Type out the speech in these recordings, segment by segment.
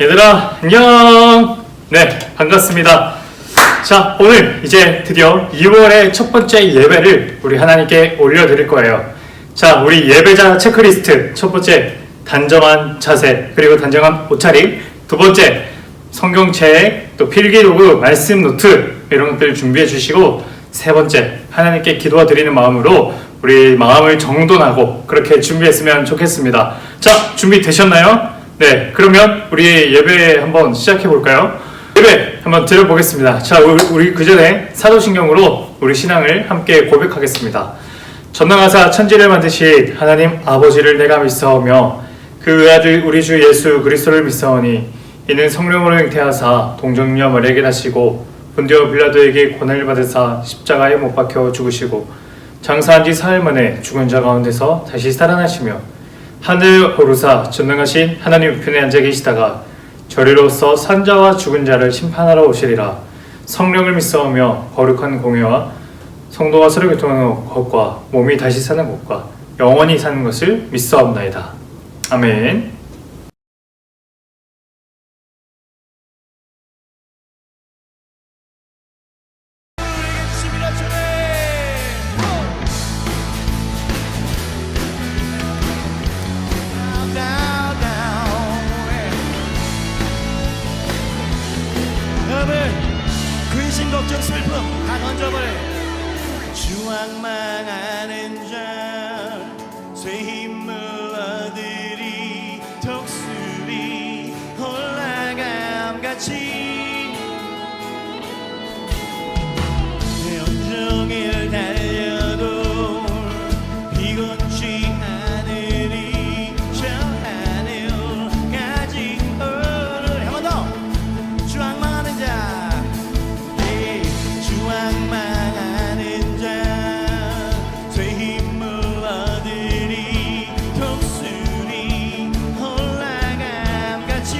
얘들아 안녕. 네, 반갑습니다. 자, 오늘 이제 드디어 2월의 첫 번째 예배를 우리 하나님께 올려드릴 거예요. 자, 우리 예배자 체크리스트 첫 번째 단정한 자세, 그리고 단정한 옷차림, 두 번째 성경책, 또 필기도구, 말씀 노트 이런 것들 준비해 주시고, 세 번째 하나님께 기도와 드리는 마음으로 우리 마음을 정돈하고 그렇게 준비했으면 좋겠습니다. 자, 준비되셨나요? 네, 그러면 우리 예배 한번 시작해 볼까요? 예배 한번 드려보겠습니다. 자, 우리 그 전에 사도신경으로 우리 신앙을 함께 고백하겠습니다. 전능하사 천지를 만드신 하나님 아버지를 내가 믿사오며 그 아들 우리 주 예수 그리스도를 믿사오니 이는 성령으로 잉태하사 동정녀 마리아에게 나시고 본디오 빌라도에게 고난을 받으사 십자가에 못 박혀 죽으시고 장사한 지 사흘 만에 죽은 자 가운데서 다시 살아나시며 하늘 오르사 전능하신 하나님 우편에 앉아 계시다가 저리로서 산자와 죽은 자를 심판하러 오시리라. 성령을 믿사오며 거룩한 공회와 성도가 서로 교통하는 것과 몸이 다시 사는 것과 영원히 사는 것을 믿사옵나이다. 아멘. 근심 걱정 슬픔 다 던져버려. 주악망하는 자 쇠 힘을 얻으리 독수리 올라감같이 온종일 달려도 피곤치 않으리 저 하늘까지 오르리. 한 번 더. 주악망하는 자 주악망하는 자 쇠 힘을 얻으리 독수리 올라감같이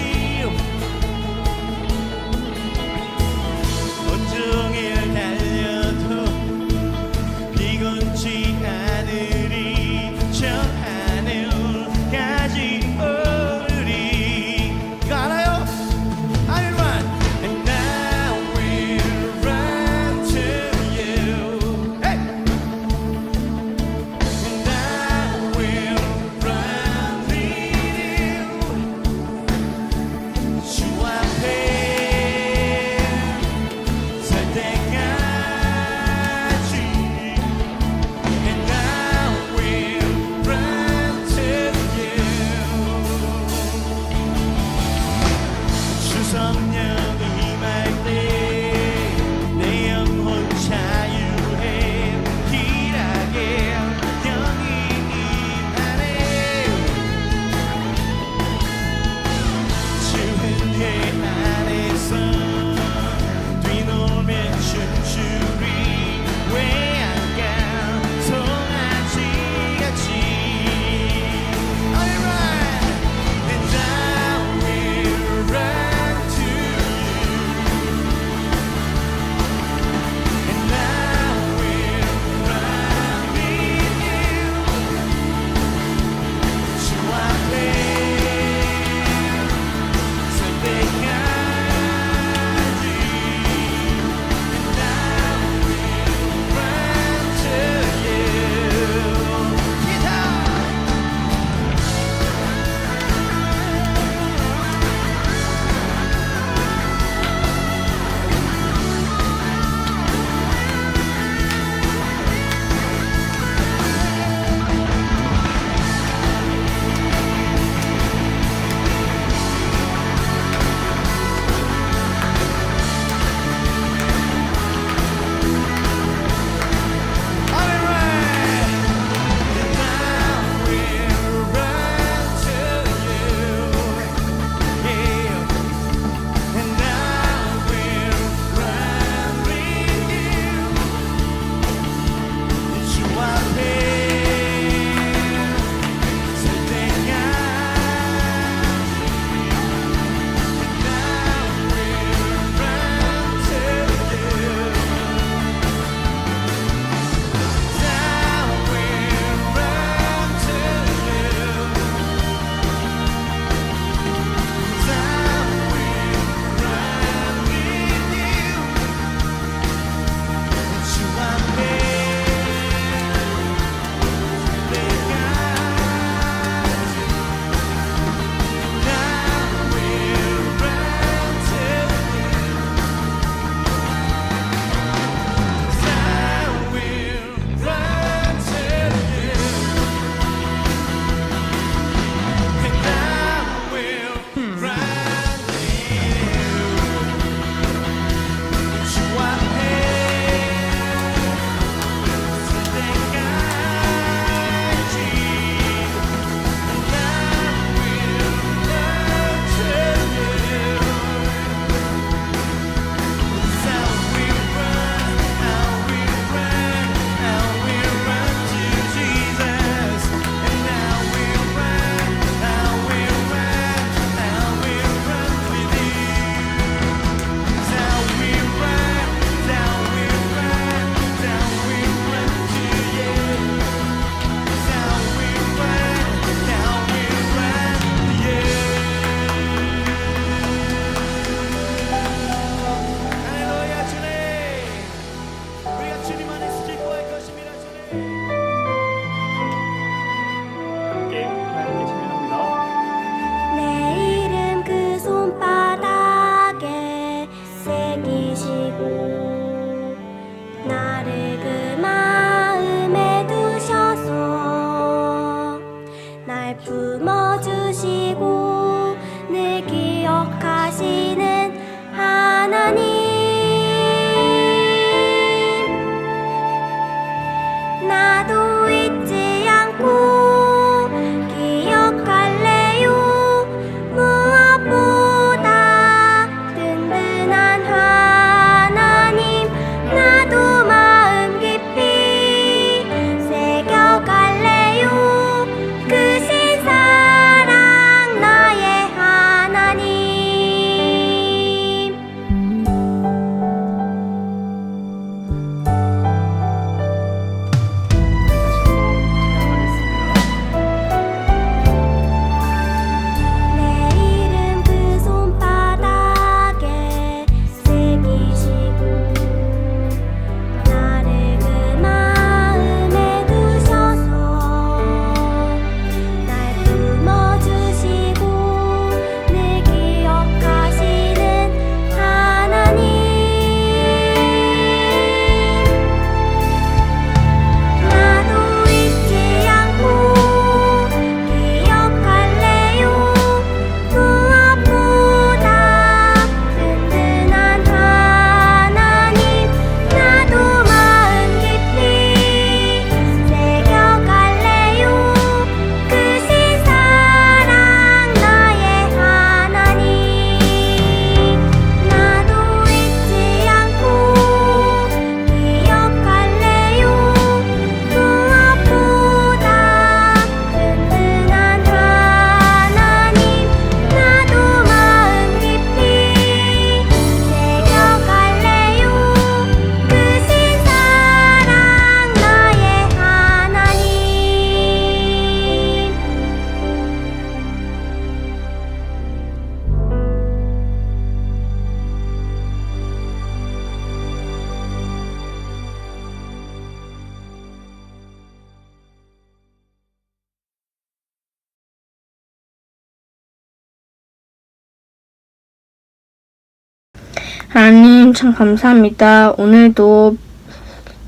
하나님 참 감사합니다. 오늘도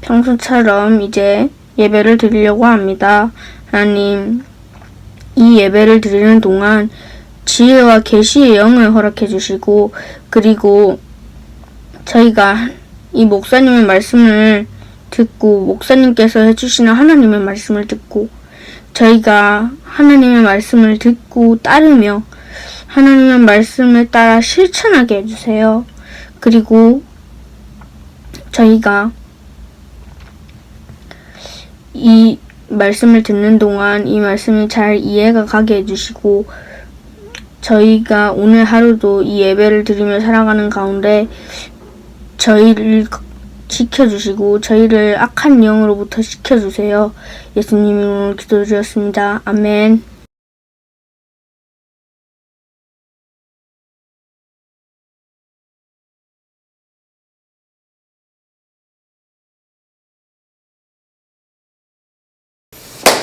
평소처럼 이제 예배를 드리려고 합니다. 하나님, 이 예배를 드리는 동안 지혜와 계시의 영을 허락해 주시고, 그리고 저희가 이 목사님의 말씀을 듣고 목사님께서 해주시는 하나님의 말씀을 듣고 저희가 하나님의 말씀을 듣고 따르며 하나님의 말씀을 따라 실천하게 해주세요. 그리고 저희가 이 말씀을 듣는 동안 이 말씀이 잘 이해가 가게 해주시고 저희가 오늘 하루도 이 예배를 드리며 살아가는 가운데 저희를 지켜주시고 저희를 악한 영으로부터 지켜주세요. 예수님 이름으로 기도드렸습니다. 아멘.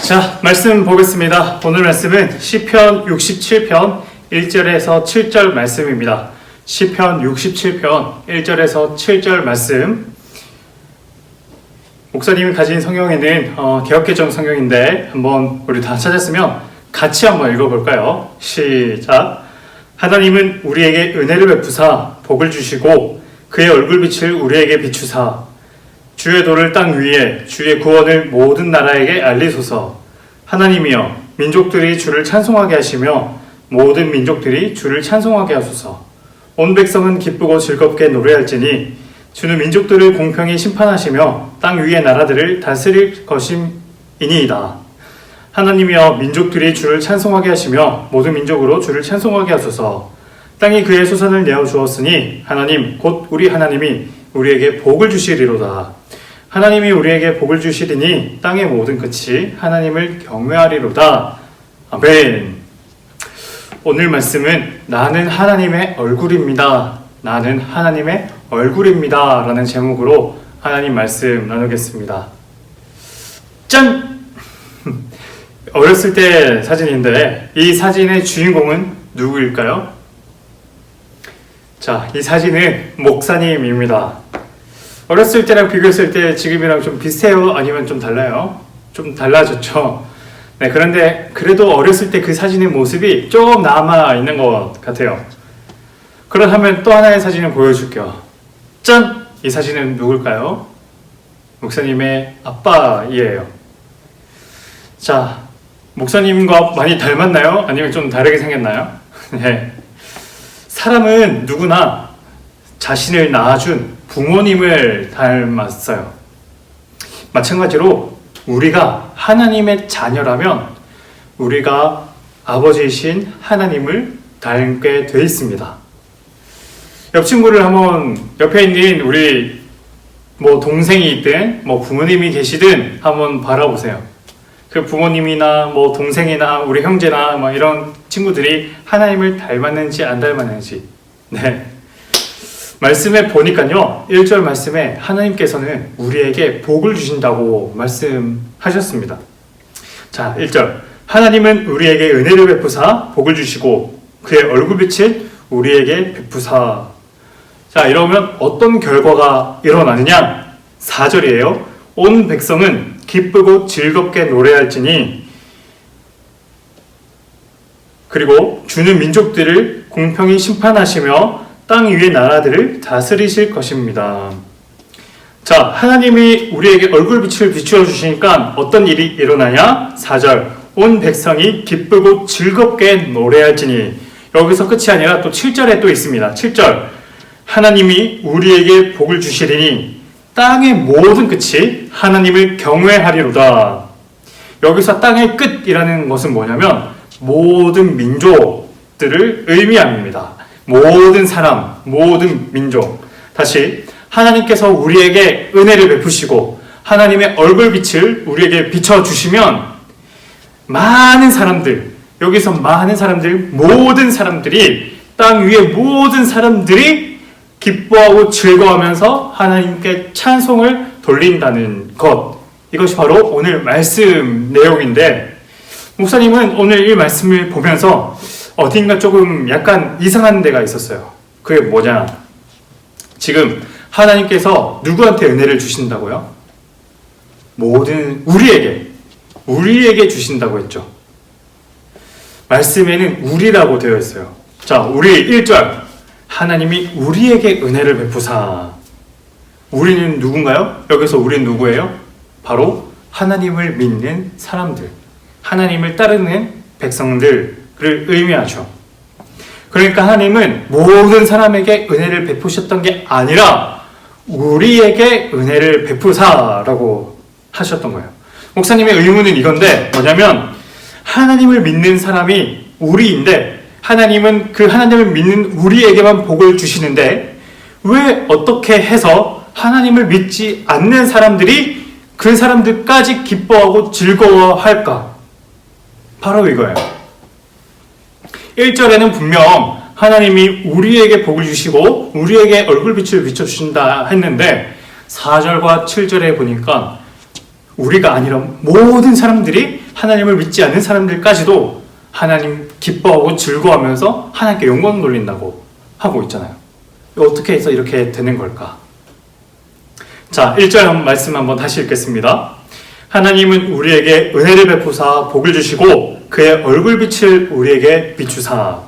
자, 말씀 보겠습니다. 오늘 말씀은 시편 67편 1절에서 7절 말씀입니다. 시편 67편 1절에서 7절 말씀. 목사님이 가진 성경에는 개역개정 성경인데 한번 우리 다 찾았으면 같이 한번 읽어볼까요? 시작. 하나님은 우리에게 은혜를 베푸사 복을 주시고 그의 얼굴빛을 우리에게 비추사 주의 도를 땅 위에 주의 구원을 모든 나라에게 알리소서. 하나님이여 민족들이 주를 찬송하게 하시며 모든 민족들이 주를 찬송하게 하소서. 온 백성은 기쁘고 즐겁게 노래할지니 주는 민족들을 공평히 심판하시며 땅 위의 나라들을 다스릴 것임이니이다. 하나님이여 민족들이 주를 찬송하게 하시며 모든 민족으로 주를 찬송하게 하소서. 땅이 그의 소산을 내어 주었으니 하나님 곧 우리 하나님이 우리에게 복을 주시리로다. 하나님이 우리에게 복을 주시리니 땅의 모든 끝이 하나님을 경외하리로다. 아멘. 오늘 말씀은 나는 하나님의 얼굴입니다. 나는 하나님의 얼굴입니다. 라는 제목으로 하나님 말씀 나누겠습니다. 짠! 어렸을 때 사진인데 이 사진의 주인공은 누구일까요? 자, 이 사진은 목사님입니다. 어렸을 때랑 비교했을 때 지금이랑 좀 비슷해요? 아니면 좀 달라요? 좀 달라졌죠? 네, 그런데 그래도 어렸을 때 그 사진의 모습이 조금 남아있는 것 같아요. 그렇다면 또 하나의 사진을 보여줄게요. 짠! 이 사진은 누굴까요? 목사님의 아빠이에요. 자, 목사님과 많이 닮았나요? 아니면 좀 다르게 생겼나요? 네. 사람은 누구나 자신을 낳아준 부모님을 닮았어요. 마찬가지로 우리가 하나님의 자녀라면 우리가 아버지이신 하나님을 닮게 돼 있습니다. 옆 친구를 한번 옆에 있는 우리 동생이 있든 부모님이 계시든 한번 바라보세요. 그 부모님이나 동생이나 우리 형제나 이런 친구들이 하나님을 닮았는지 안 닮았는지. 네. 말씀에 보니까요, 1절 말씀에 하나님께서는 우리에게 복을 주신다고 말씀하셨습니다. 자, 1절. 하나님은 우리에게 은혜를 베푸사 복을 주시고 그의 얼굴빛을 우리에게 베푸사. 자, 이러면 어떤 결과가 일어나느냐? 4절이에요. 온 백성은 기쁘고 즐겁게 노래할지니 그리고 주는 민족들을 공평히 심판하시며 땅 위의 나라들을 다스리실 것입니다. 자, 하나님이 우리에게 얼굴빛을 비추어 주시니까 어떤 일이 일어나냐? 4절. 온 백성이 기쁘고 즐겁게 노래할지니. 여기서 끝이 아니라 또 7절에 또 있습니다. 7절. 하나님이 우리에게 복을 주시리니 땅의 모든 끝이 하나님을 경외하리로다. 여기서 땅의 끝이라는 것은 뭐냐면 모든 민족들을 의미합니다. 모든 사람, 모든 민족. 다시 하나님께서 우리에게 은혜를 베푸시고 하나님의 얼굴빛을 우리에게 비춰주시면 많은 사람들, 여기서 많은 사람들, 모든 사람들이 땅 위의 모든 사람들이 기뻐하고 즐거워하면서 하나님께 찬송을 돌린다는 것. 이것이 바로 오늘 말씀 내용인데 목사님은 오늘 이 말씀을 보면서 어딘가 조금 약간 이상한 데가 있었어요. 그게 뭐냐? 지금 하나님께서 누구한테 은혜를 주신다고요? 모든 우리에게 주신다고 했죠. 말씀에는 우리라고 되어 있어요. 자, 우리 1절 하나님이 우리에게 은혜를 베푸사. 우리는 누군가요? 여기서 우리는 누구예요? 바로 하나님을 믿는 사람들, 하나님을 따르는 백성들을 의미하죠. 그러니까 하나님은 모든 사람에게 은혜를 베푸셨던 게 아니라 우리에게 은혜를 베푸사라고 하셨던 거예요. 목사님의 의문은 이건데 뭐냐면 하나님을 믿는 사람이 우리인데 하나님은 그 하나님을 믿는 우리에게만 복을 주시는데 왜 어떻게 해서 하나님을 믿지 않는 사람들이 그 사람들까지 기뻐하고 즐거워할까? 바로 이거예요. 1절에는 분명 하나님이 우리에게 복을 주시고 우리에게 얼굴빛을 비춰주신다 했는데 4절과 7절에 보니까 우리가 아니라 모든 사람들이 하나님을 믿지 않는 사람들까지도 하나님 기뻐하고 즐거워하면서 하나님께 영광 돌린다고 하고 있잖아요. 어떻게 해서 이렇게 되는 걸까? 자, 1절 말씀 한번 다시 읽겠습니다. 하나님은 우리에게 은혜를 베푸사 복을 주시고 그의 얼굴빛을 우리에게 비추사.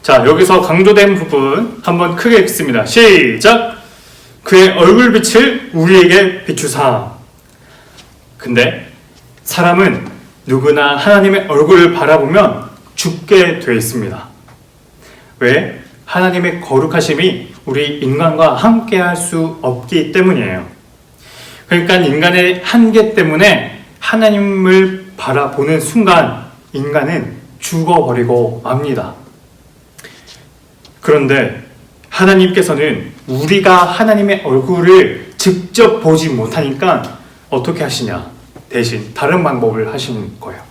자, 여기서 강조된 부분 한번 크게 읽습니다. 시작! 그의 얼굴빛을 우리에게 비추사. 근데 사람은 누구나 하나님의 얼굴을 바라보면 죽게 되어 있습니다. 왜? 하나님의 거룩하심이 우리 인간과 함께 할 수 없기 때문이에요. 그러니까 인간의 한계 때문에 하나님을 바라보는 순간 인간은 죽어버리고 맙니다. 그런데 하나님께서는 우리가 하나님의 얼굴을 직접 보지 못하니까 어떻게 하시냐? 대신 다른 방법을 하시는 거예요.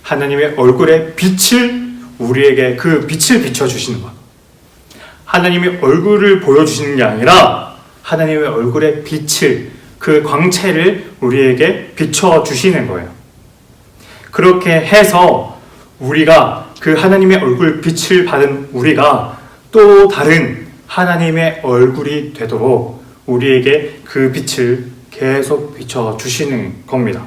하나님의 얼굴의 빛을 우리에게 그 빛을 비춰주시는 것. 하나님의 얼굴을 보여주시는 게 아니라 하나님의 얼굴의 빛을 그 광채를 우리에게 비춰주시는 거예요. 그렇게 해서 우리가 그 하나님의 얼굴 빛을 받은 우리가 또 다른 하나님의 얼굴이 되도록 우리에게 그 빛을 계속 비춰주시는 겁니다.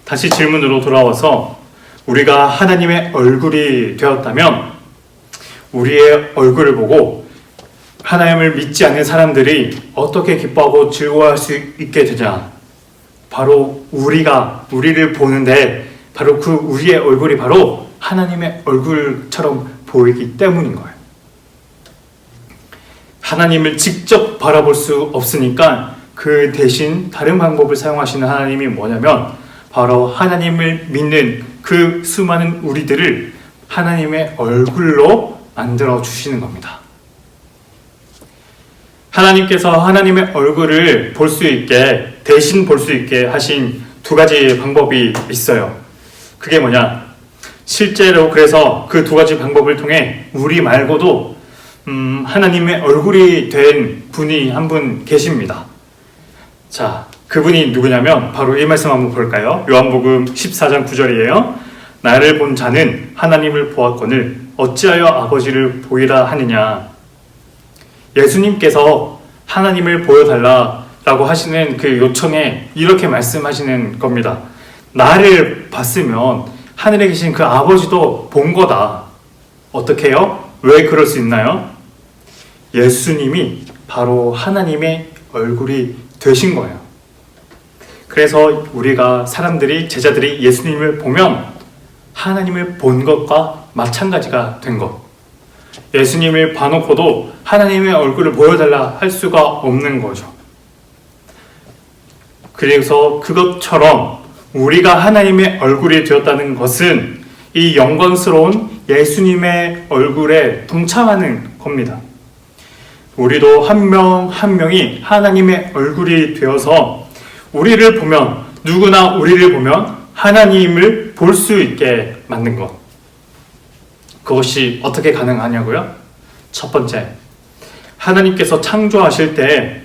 다시 질문으로 돌아와서 우리가 하나님의 얼굴이 되었다면 우리의 얼굴을 보고 하나님을 믿지 않는 사람들이 어떻게 기뻐하고 즐거워할 수 있게 되냐? 바로 우리를 보는데 바로 그 우리의 얼굴이 바로 하나님의 얼굴처럼 보이기 때문인 거예요. 하나님을 직접 바라볼 수 없으니까 그 대신 다른 방법을 사용하시는 하나님이 뭐냐면 바로 하나님을 믿는 그 수많은 우리들을 하나님의 얼굴로 만들어 주시는 겁니다. 하나님께서 하나님의 얼굴을 볼 수 있게, 대신 볼 수 있게 하신 두 가지 방법이 있어요. 그게 뭐냐? 실제로 그래서 그 두 가지 방법을 통해 우리 말고도 하나님의 얼굴이 된 분이 한 분 계십니다. 자, 그분이 누구냐면 바로 이 말씀 한번 볼까요? 요한복음 14장 9절이에요. 나를 본 자는 하나님을 보았거늘 어찌하여 아버지를 보이라 하느냐. 예수님께서 하나님을 보여달라라고 하시는 그 요청에 이렇게 말씀하시는 겁니다. 나를 봤으면 하늘에 계신 그 아버지도 본 거다. 어떻게 해요? 왜 그럴 수 있나요? 예수님이 바로 하나님의 얼굴이 되신 거예요. 그래서 우리가 제자들이 예수님을 보면 하나님을 본 것과 마찬가지가 된 것. 예수님을 봐놓고도 하나님의 얼굴을 보여달라 할 수가 없는 거죠. 그래서 그것처럼 우리가 하나님의 얼굴이 되었다는 것은 이 영광스러운 예수님의 얼굴에 동참하는 겁니다. 우리도 한 명 한 명이 하나님의 얼굴이 되어서 누구나 우리를 보면 하나님을 볼 수 있게 만든 것. 그것이 어떻게 가능하냐고요? 첫 번째, 하나님께서 창조하실 때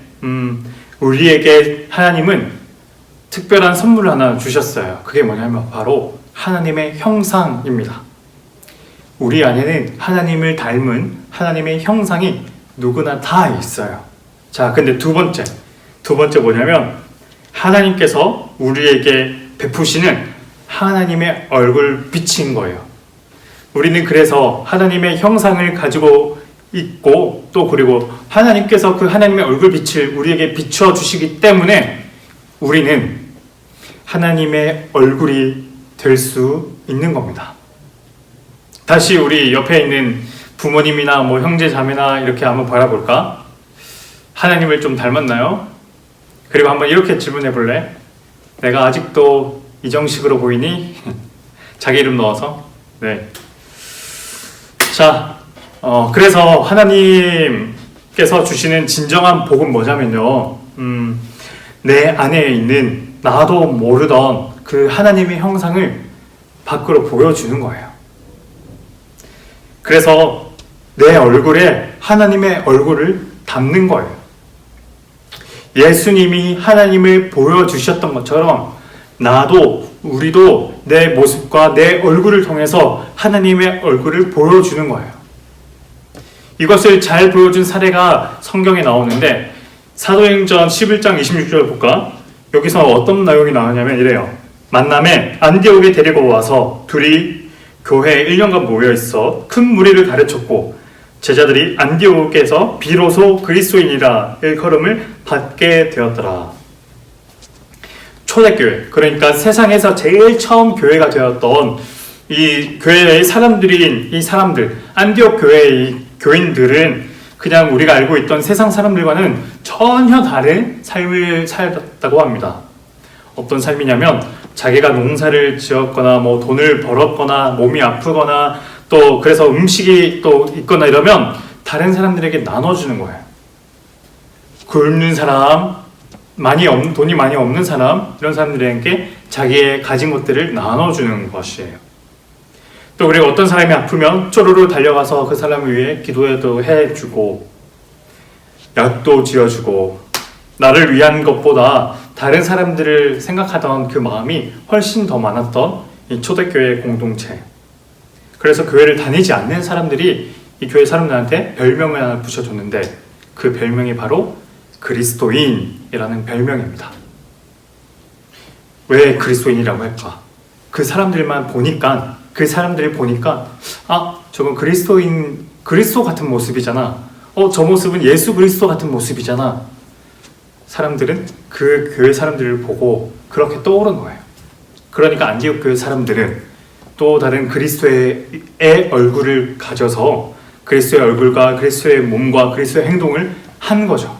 우리에게 하나님은 특별한 선물을 하나 주셨어요. 그게 뭐냐면 바로 하나님의 형상입니다. 우리 안에는 하나님을 닮은 하나님의 형상이 누구나 다 있어요. 자, 근데 두 번째 뭐냐면 하나님께서 우리에게 베푸시는 하나님의 얼굴 빛인 거예요. 우리는 그래서 하나님의 형상을 가지고 있고 또 그리고 하나님께서 그 하나님의 얼굴 빛을 우리에게 비춰 주시기 때문에 우리는 하나님의 얼굴이 될 수 있는 겁니다. 다시 우리 옆에 있는 부모님이나 뭐 형제 자매나 이렇게 한번 바라볼까? 하나님을 좀 닮았나요? 그리고 한번 이렇게 질문해 볼래? 내가 아직도 이정식으로 보이니? 자기 이름 넣어서. 네. 자, 그래서 하나님께서 주시는 진정한 복은 뭐냐면요. 내 안에 있는 나도 모르던 그 하나님의 형상을 밖으로 보여주는 거예요. 그래서 내 얼굴에 하나님의 얼굴을 담는 거예요. 예수님이 하나님을 보여주셨던 것처럼 우리도 내 모습과 내 얼굴을 통해서 하나님의 얼굴을 보여주는 거예요. 이것을 잘 보여준 사례가 성경에 나오는데 사도행전 11장 26절 볼까? 여기서 어떤 내용이 나오냐면 이래요. 만남에 안디옥에 데리고 와서 둘이 교회에 1년간 모여있어 큰 무리를 가르쳤고 제자들이 안디옥에서 비로소 그리스도인이라 일컬음을 받게 되었더라. 초대교회, 그러니까 세상에서 제일 처음 교회가 되었던 이 교회의 사람들인 이 사람들, 안디옥 교회의 교인들은 그냥 우리가 알고 있던 세상 사람들과는 전혀 다른 삶을 살았다고 합니다. 어떤 삶이냐면 자기가 농사를 지었거나 뭐 돈을 벌었거나 몸이 아프거나 또 그래서 음식이 또 있거나 이러면 다른 사람들에게 나눠주는 거예요. 굶는 사람, 돈이 많이 없는 사람, 이런 사람들에게 자기의 가진 것들을 나눠주는 것이에요. 또 그리고 어떤 사람이 아프면 쪼르르 달려가서 그 사람을 위해 기도해도 해주고 약도 지어주고 나를 위한 것보다 다른 사람들을 생각하던 그 마음이 훨씬 더 많았던 이 초대교회 공동체. 그래서 교회를 다니지 않는 사람들이 이 교회 사람들한테 별명을 하나 붙여줬는데 그 별명이 바로 그리스도인이라는 별명입니다. 왜 그리스도인이라고 할까? 그 사람들이 보니까 저건 그리스도 같은 모습이잖아. 저 모습은 예수 그리스도 같은 모습이잖아. 사람들은 그 교회 사람들을 보고 그렇게 떠오른 거예요. 그러니까 안디옥 교회 사람들은 또 다른 그리스도의 얼굴을 가져서 그리스도의 얼굴과 그리스도의 몸과 그리스도의 행동을 한 거죠.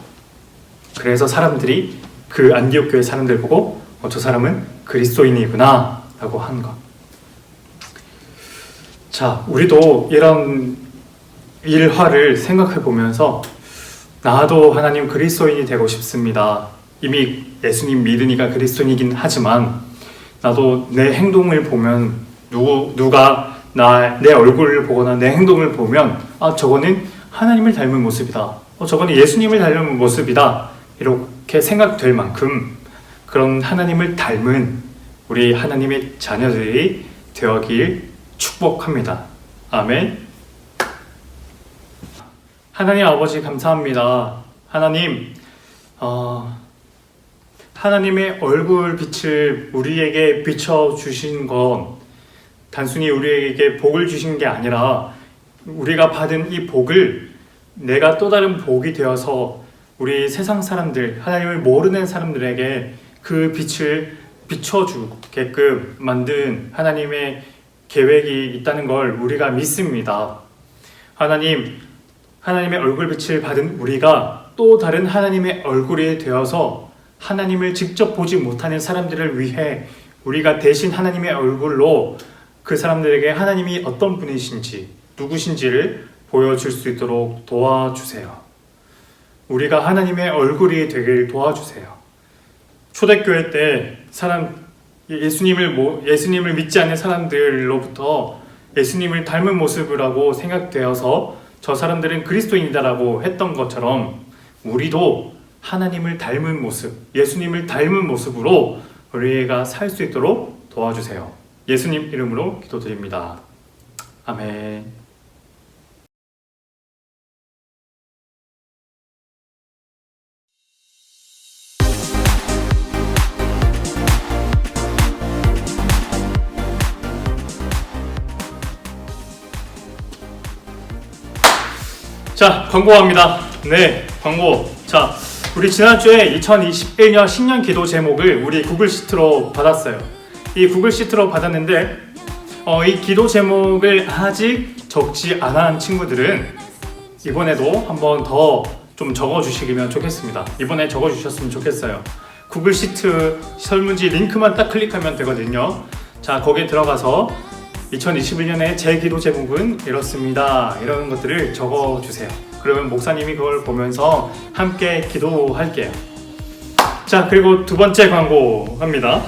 그래서 사람들이 그 안디옥 교회 사람들 보고 저 사람은 그리스도인이구나 라고 한 것. 자, 우리도 이런 일화를 생각해 보면서 나도 하나님 그리스도인이 되고 싶습니다. 이미 예수님 믿으니까 그리스도인이긴 하지만 나도 내 행동을 보면 누가 내 얼굴을 보거나 내 행동을 보면 저거는 하나님을 닮은 모습이다. 저거는 예수님을 닮은 모습이다. 이렇게 생각될 만큼 그런 하나님을 닮은 우리 하나님의 자녀들이 되어길 축복합니다. 아멘. 하나님 아버지 감사합니다. 하나님의 얼굴 빛을 우리에게 비춰주신 건 단순히 우리에게 복을 주신 게 아니라 우리가 받은 이 복을 내가 또 다른 복이 되어서 우리 세상 사람들, 하나님을 모르는 사람들에게 그 빛을 비춰주게끔 만든 하나님의 계획이 있다는 걸 우리가 믿습니다. 하나님의 얼굴 빛을 받은 우리가 또 다른 하나님의 얼굴이 되어서 하나님을 직접 보지 못하는 사람들을 위해 우리가 대신 하나님의 얼굴로 그 사람들에게 하나님이 어떤 분이신지 누구신지를 보여줄 수 있도록 도와주세요. 우리가 하나님의 얼굴이 되길 도와주세요. 초대교회 때 예수님을 믿지 않는 사람들로부터 예수님을 닮은 모습이라고 생각되어서 저 사람들은 그리스도인이다라고 했던 것처럼 우리도 하나님을 닮은 모습, 예수님을 닮은 모습으로 우리가 살 수 있도록 도와주세요. 예수님 이름으로 기도드립니다. 아멘. 자, 광고합니다. 네, 광고. 자, 우리 지난주에 2021년 신년 기도 제목을 우리 구글 시트로 받았어요. 이 구글 시트로 받았는데 이 기도 제목을 아직 적지 않은 친구들은 이번에도 한번 더 좀 적어주시면 좋겠습니다. 이번에 적어주셨으면 좋겠어요. 구글 시트 설문지 링크만 딱 클릭하면 되거든요. 자, 거기에 들어가서 2021년에 제 기도 제목은 이렇습니다. 이런 것들을 적어주세요. 그러면 목사님이 그걸 보면서 함께 기도할게요. 자, 그리고 두 번째 광고 합니다.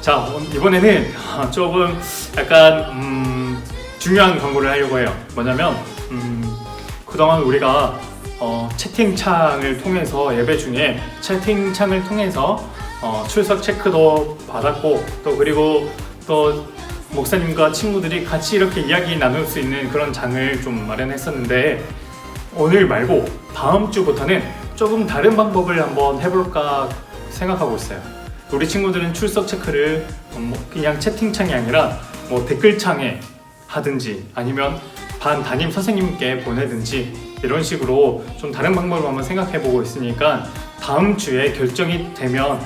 자, 이번에는 조금 약간 중요한 광고를 하려고 해요. 뭐냐면 그동안 우리가 채팅창을 통해서 예배 중에 채팅창을 통해서 출석 체크도 받았고 또 그리고 또 목사님과 친구들이 같이 이렇게 이야기 나눌 수 있는 그런 장을 좀 마련했었는데 오늘 말고 다음 주부터는 조금 다른 방법을 한번 해볼까 생각하고 있어요. 우리 친구들은 출석 체크를 그냥 채팅창이 아니라 댓글창에 하든지 아니면 반 담임 선생님께 보내든지 이런 식으로 좀 다른 방법을 한번 생각해보고 있으니까 다음 주에 결정이 되면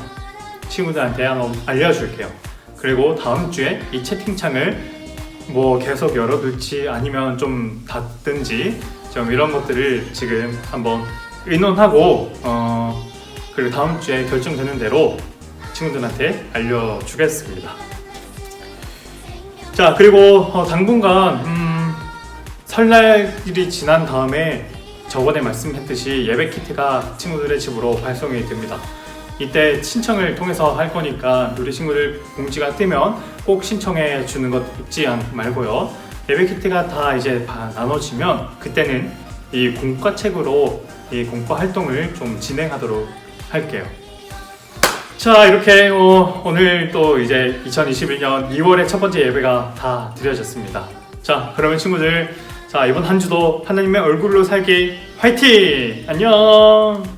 친구들한테 한번 알려줄게요. 그리고 다음 주에 이 채팅창을 계속 열어둘지 아니면 좀 닫든지 좀 이런 것들을 지금 한번 의논하고 그리고 다음 주에 결정되는 대로 친구들한테 알려주겠습니다. 자, 그리고 당분간 설날이 지난 다음에 저번에 말씀했듯이 예배 키트가 친구들의 집으로 발송이 됩니다. 이때 신청을 통해서 할 거니까 우리 친구들 공지가 뜨면 꼭 신청해 주는 것 잊지 말고요. 예배 키트가 다 이제 나눠지면 그때는 이 공과책으로 이 공과 활동을 좀 진행하도록 할게요. 자, 이렇게 오늘 또 이제 2021년 2월의 첫 번째 예배가 다 드려졌습니다. 자, 그러면 친구들, 자, 이번 한 주도 하나님의 얼굴로 살기 화이팅! 안녕!